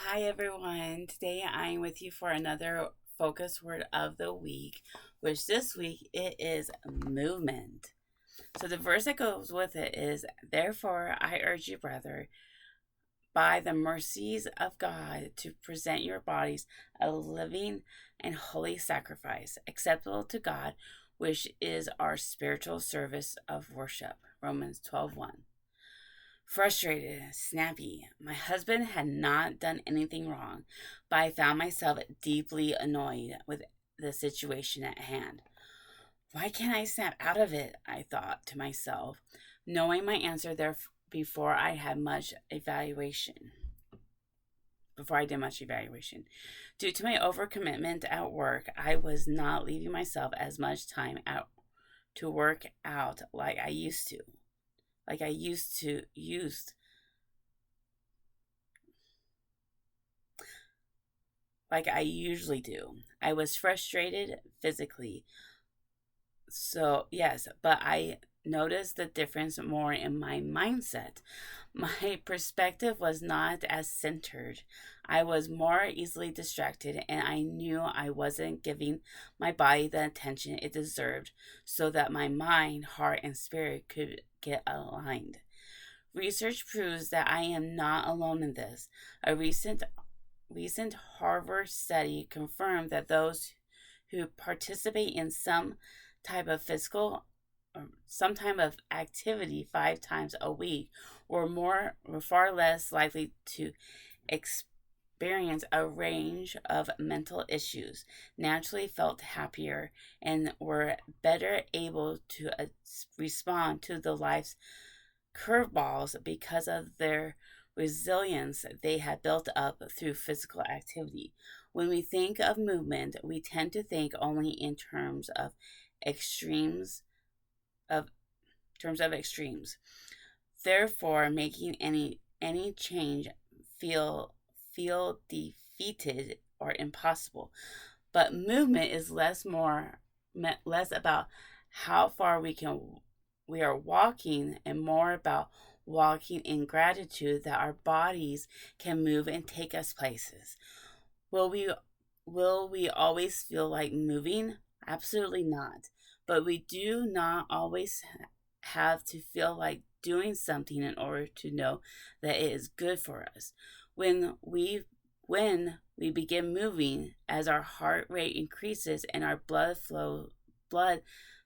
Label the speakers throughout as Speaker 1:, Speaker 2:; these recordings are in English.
Speaker 1: Hi everyone. Today I'm with you for another focus word of the week, which this week it is movement. So the verse that goes with it is, "Therefore I urge you, brother, by the mercies of God, to present your bodies a living and holy sacrifice, acceptable to God, which is our spiritual service of worship." Romans 12:1. Frustrated, snappy. My husband had not done anything wrong, but I found myself deeply annoyed with the situation at hand. Why can't I snap out of it? I thought to myself, knowing my answer there before I had much evaluation. Before I did much evaluation. Due to my overcommitment at work, I was not leaving myself as much time out to work out like I used to. Like I used to used like I usually do. I was frustrated physically. So, yes, but I noticed the difference more in my mindset. My perspective was not as centered. I was more easily distracted, and I knew I wasn't giving my body the attention it deserved so that my mind, heart, and spirit could get aligned. Research proves that I am not alone in this. A recent Harvard study confirmed that those who participate in type of physical some type of activity 5 times a week were far less likely to experience a range of mental issues, naturally felt happier, and were better able to respond to the life's curveballs because of their resilience they had built up through physical activity. When we think of movement, we tend to think only in extremes of extremes. Therefore, making any change feel defeated or impossible. But movement is less about how far we are walking and more about walking in gratitude that our bodies can move and take us places. Will we will we always feel like moving? Absolutely not. But we do not always have to feel like doing something in order to know that it is good for us. When we begin moving, as our heart rate increases and our blood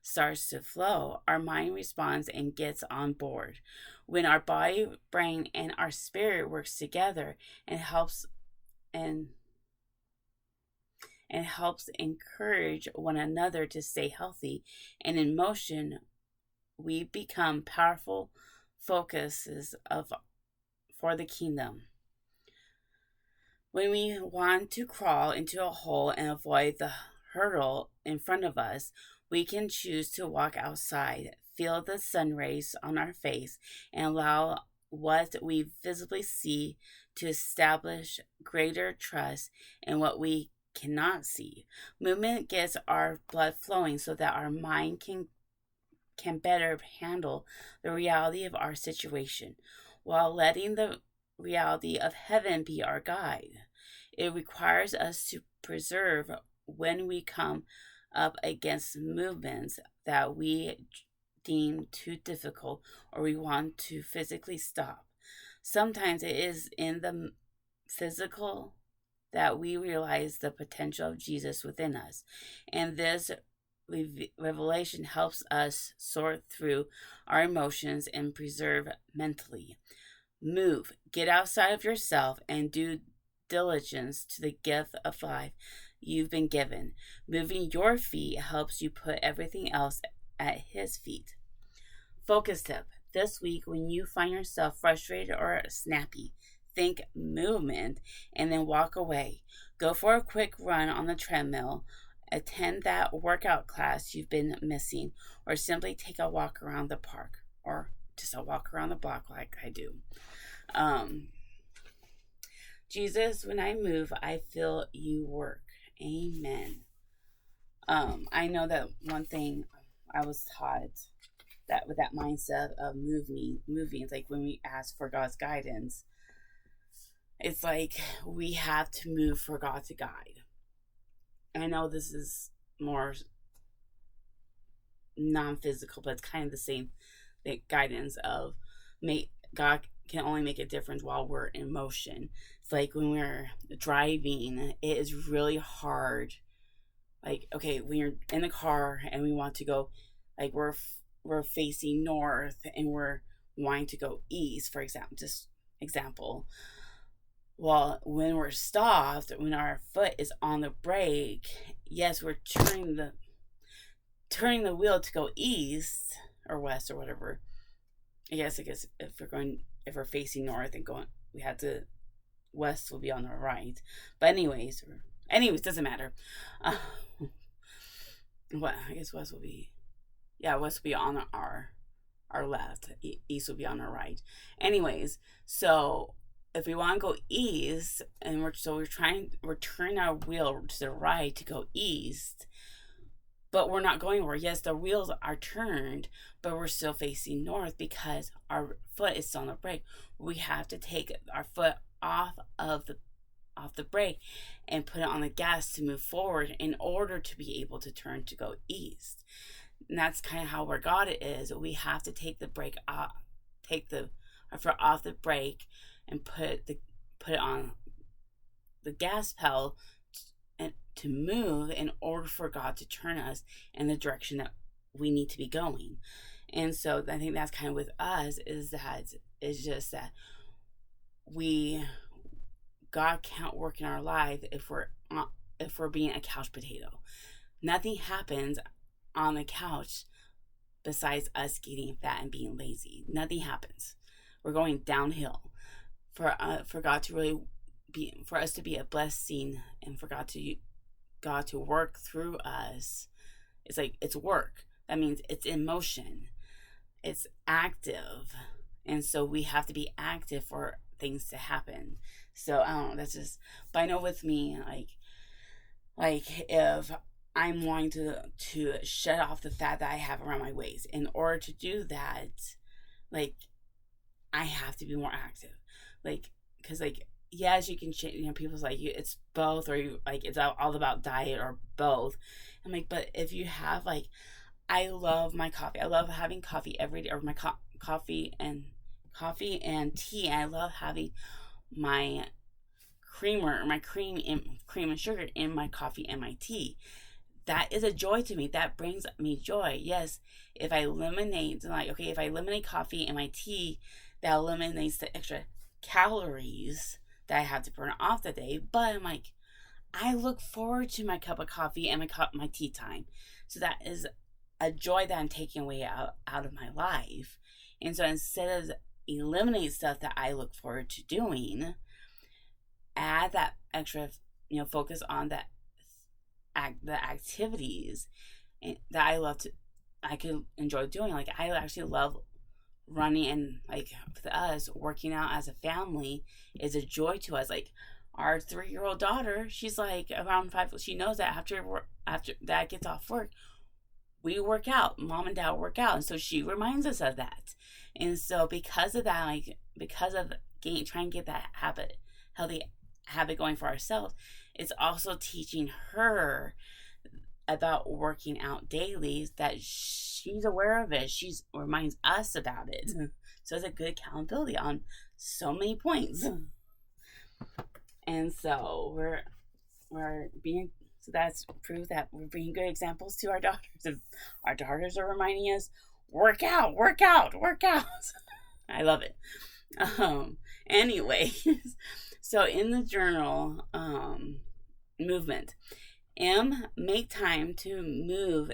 Speaker 1: starts to flow, our mind responds and gets on board. When our body, brain, and our spirit works together and and helps encourage one another to stay healthy and in motion, we become powerful focuses of for the kingdom. When we want to crawl into a hole and avoid the hurdle in front of us, we can choose to walk outside, feel the sun rays on our face, and allow what we visibly see to establish greater trust in what we cannot see. Movement gets our blood flowing so that our mind can better handle the reality of our situation while letting the reality of heaven be our guide. It requires us to preserve when we come up against movements that we deem too difficult or we want to physically stop. Sometimes it is in the physical that we realize the potential of Jesus within us, and this revelation helps us sort through our emotions and preserve mentally. Move, get outside of yourself, and do diligence to the gift of life you've been given. Moving your feet helps you put everything else at His feet. Focus tip: this week, when you find yourself frustrated or snappy, think movement and then walk away. Go for a quick run on the treadmill, attend that workout class you've been missing, or simply take a walk around the park or just a walk around the block like I do. Um, Jesus, when I move, I feel you work. Amen. I know that one thing I was taught that with that mindset of moving, it's like when we ask for God's guidance, It's like we have to move for God to guide. And I know this is more non-physical, but it's kind of the same guidance of make God can only make a difference while we're in motion. It's like when we're driving, it is really hard. Like, okay, when you're in the car and we want to go, like we're facing north and we're wanting to go east, for example, just example. Well, when we're stopped, when our foot is on the brake, yes, we're turning the wheel to go east or west or whatever. I guess if we're facing north and going, we have to west will be on the right. But anyways, doesn't matter. Uh, what I guess west will be, yeah, west will be on our left. East will be on our right. Anyways, so if we want to go east and we're turning our wheel to the right to go east, but we're not going where. Yes, the wheels are turned, but we're still facing north because our foot is still on the brake. We have to take our foot off the brake and put it on the gas to move forward in order to be able to turn to go east. And that's kind of how where God is. We have to take the brake off, take our foot off the brake, and put it on the gas pedal and to move in order for God to turn us in the direction that we need to be going. And so I think that's kind of with us is just that God can't work in our life if we're being a couch potato. Nothing happens on the couch besides us getting fat and being lazy. Nothing happens. We're going downhill. For God to really for us to be a blessing and for God to work through us, it's work. That means it's in motion. It's active. And so we have to be active for things to happen. So I don't know, that's just, but I know with me, like if I'm wanting to shut off the fat that I have around my waist, in order to do that, like I have to be more active. Like, because yes, you can change, people's like, it's both, or it's all about diet or both. I'm like, but if you have I love my coffee. I love having coffee every day, or my coffee and tea. And I love having my creamer, or my cream and sugar in my coffee and my tea. That is a joy to me. That brings me joy. Yes, if I eliminate coffee and my tea, that eliminates the extra calories that I have to burn off the day. But I'm like, I look forward to my cup of coffee and my tea time. So that is a joy that I'm taking away out of my life. And so instead of eliminate stuff that I look forward to doing, add that extra, focus on the activities that I could enjoy doing. Like I actually love running, and for us, working out as a family is a joy to us. Like our 3-year-old daughter, she's around 5. She knows that after Dad gets off work, we work out. Mom and Dad work out, and so she reminds us of that. And so because of that, because of trying to get that healthy habit going for ourselves, it's also teaching her about working out daily, that she's aware of it. She reminds us about it. So it's a good accountability on so many points. And so so that's proof that we're being good examples to our daughters. If our daughters are reminding us, work out. I love it. Anyways, so in the journal, movement. Make time to move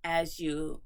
Speaker 1: as you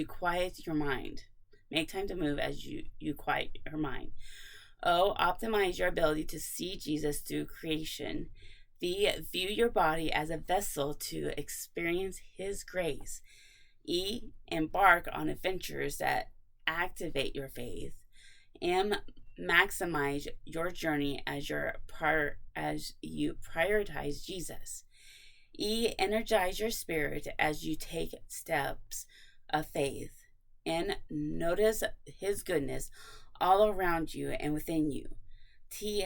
Speaker 1: quiet your mind. Make time to move as you quiet your mind. O, optimize your ability to see Jesus through creation. V, view your body as a vessel to experience His grace. E, embark on adventures that activate your faith. M, maximize your journey as you prioritize Jesus. E, energize your spirit as you take steps of faith. N, notice His goodness all around you and within you. T.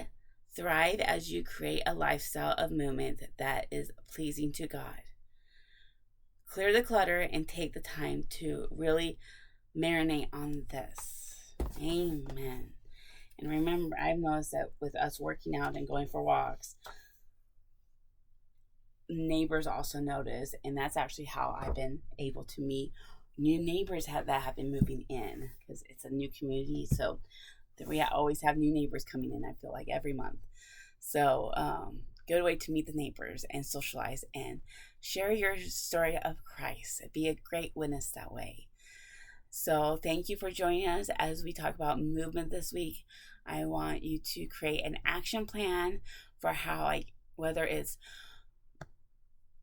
Speaker 1: Thrive as you create a lifestyle of movement that is pleasing to God. Clear the clutter and take the time to really marinate on this. Amen. And remember, I've noticed that with us working out and going for walks, neighbors also notice, and that's actually how I've been able to meet new neighbors that have been moving in, because it's a new community. So we always have new neighbors coming in, I feel like, every month. So good way to meet the neighbors and socialize and share your story of Christ. Be a great witness that way. So thank you for joining us as we talk about movement this week. I want you to create an action plan for how, whether it's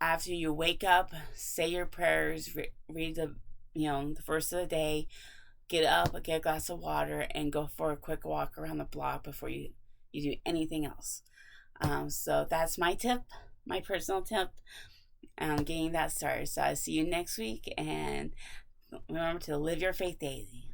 Speaker 1: after you wake up, say your prayers, read the first of the day, get up, get a glass of water, and go for a quick walk around the block before you do anything else. So that's my tip, my personal tip, getting that started. So I'll see you next week, and remember to live your faith daily.